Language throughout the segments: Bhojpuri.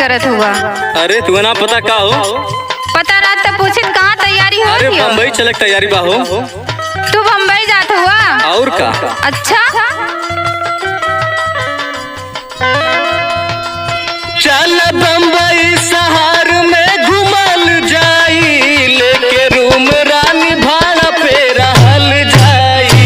करत हुआ? अरे तू ना पता का हो? पता ना तो पूछित कहाँ तैयारी हो? अरे बम्बई चलक तैयारी बा हो। तू बम्बई जात हुआ? और का? अच्छा चल बम्बई शहर में घुमल जाई, लेके रूम रानी भाड़ा पे रहल जाई।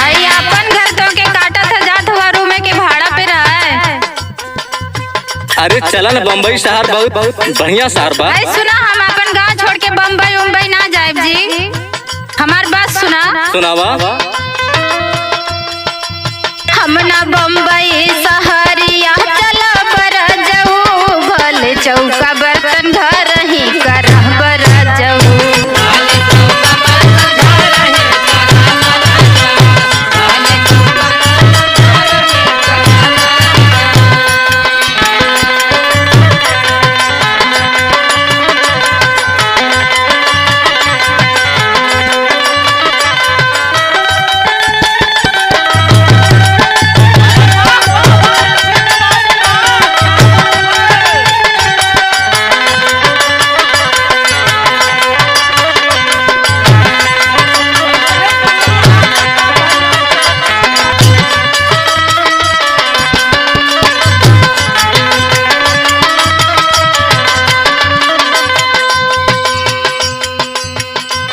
आई अपन घर तो के काटा था जात हुआ रूम के भाड़ा पे रहा है। अरे चला ना, बम्बई शहर बहुत बढ़िया शहर बा। आई सुना, हम अपन गांव छोड़ के बम्बई उम्बई ना जाए जी। हमार बात सुना। सुनावा। हम ना बम्बई शहरिया चला बर जाऊ, भले चौका बर्तन घर ही करह बर जाऊ।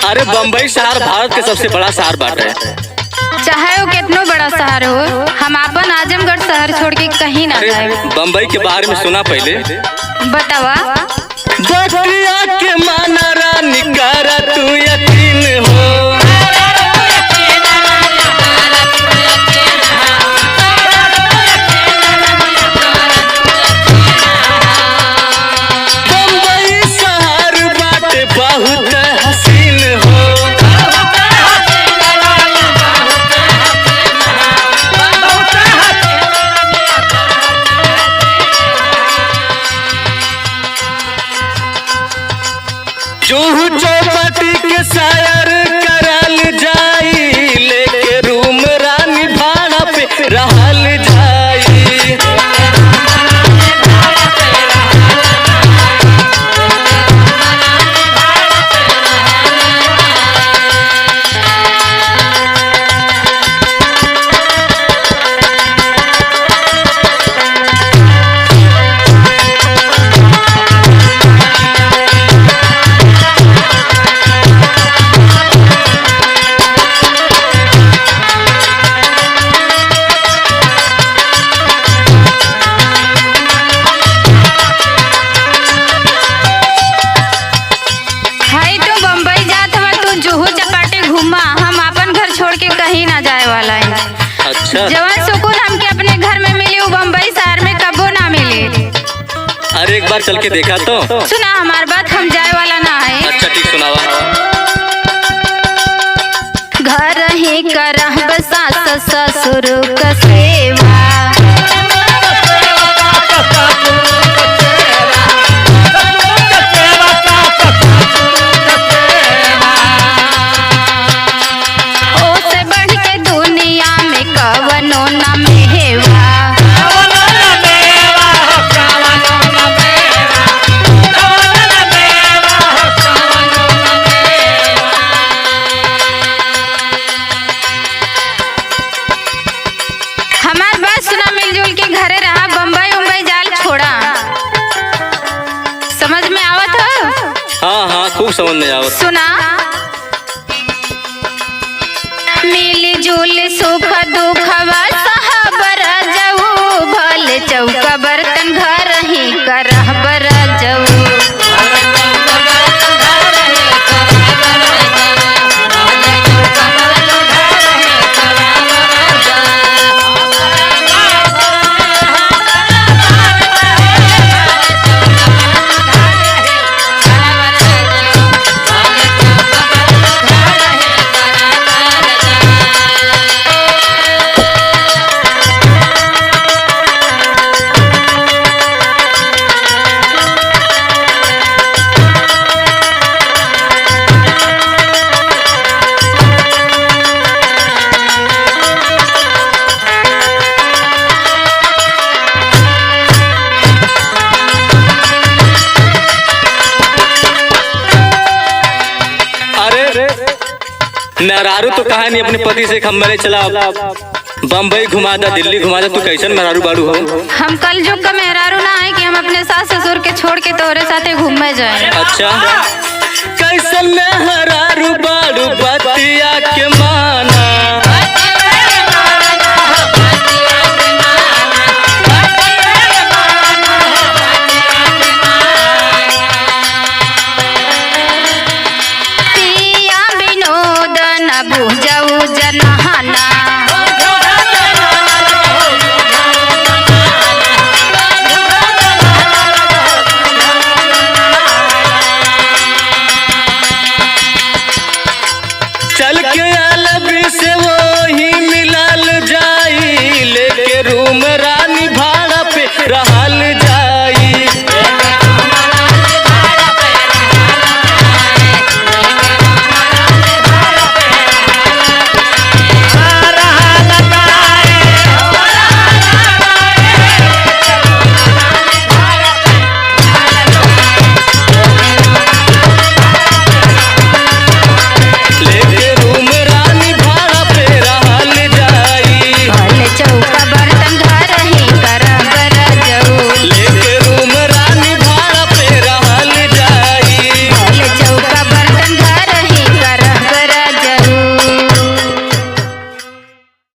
अरे बम्बई शहर भारत के सबसे बड़ा शहर बाटे। चाहे वो कितनो बड़ा शहर हो, हम अपन आजमगढ़ शहर छोड़ के कहीं ना जाए। बम्बई के बारे में सुना पहले। बतावा। बतिया के माना रानी कर तू यकीन हो। बम्बई शहर बाटे बहुत हसीन हो। जूहू चौपाटी के शायर करल जाई, लेके रूम रानी भाड़ा पे रहल जाई। हाय तू बम्बई जात हुआ, तू जुहू चपाटे घूमा, हम अपन घर छोड़ के कहीं ना जाए वाला है। अच्छा। जवान सुकून हमके अपने घर में मिली, वो बम्बई शहर में कबो ना मिली। अरे एक बार चल के देखा तो। सुना हमार बात, हम जाए वाला ना है। अच्छा ठीक, सुनावा। घर ही करह सास ससुर का सेवा। ओसे बढ़ के दुनिया में कवनो ना मेवा। हमार बात सुना, मिलजुल के घरे रहा, बम्बई उम्बई जाल छोड़ा। समझ में आवत हो? हाँ हाँ, खूब समझ में आवत। सुना। मिलजुल सुख दुखवा सहबर जाऊ, भले चौका बर्तन घर ही करह बर जाऊ। मेहरारू तो कहा नहीं अपने पति से खम्बरे चला बम्बई घुमा दा, दिल्ली घुमा दा, तू कैसन मेहरारू बाड़ू हो? हम कल जो का मेहरारू ना है कि हम अपने सास ससुर के छोड़ के तोरे साथे घूमे जाए। अच्छा कैसन मेहरारू बाड़ू बतिया के माना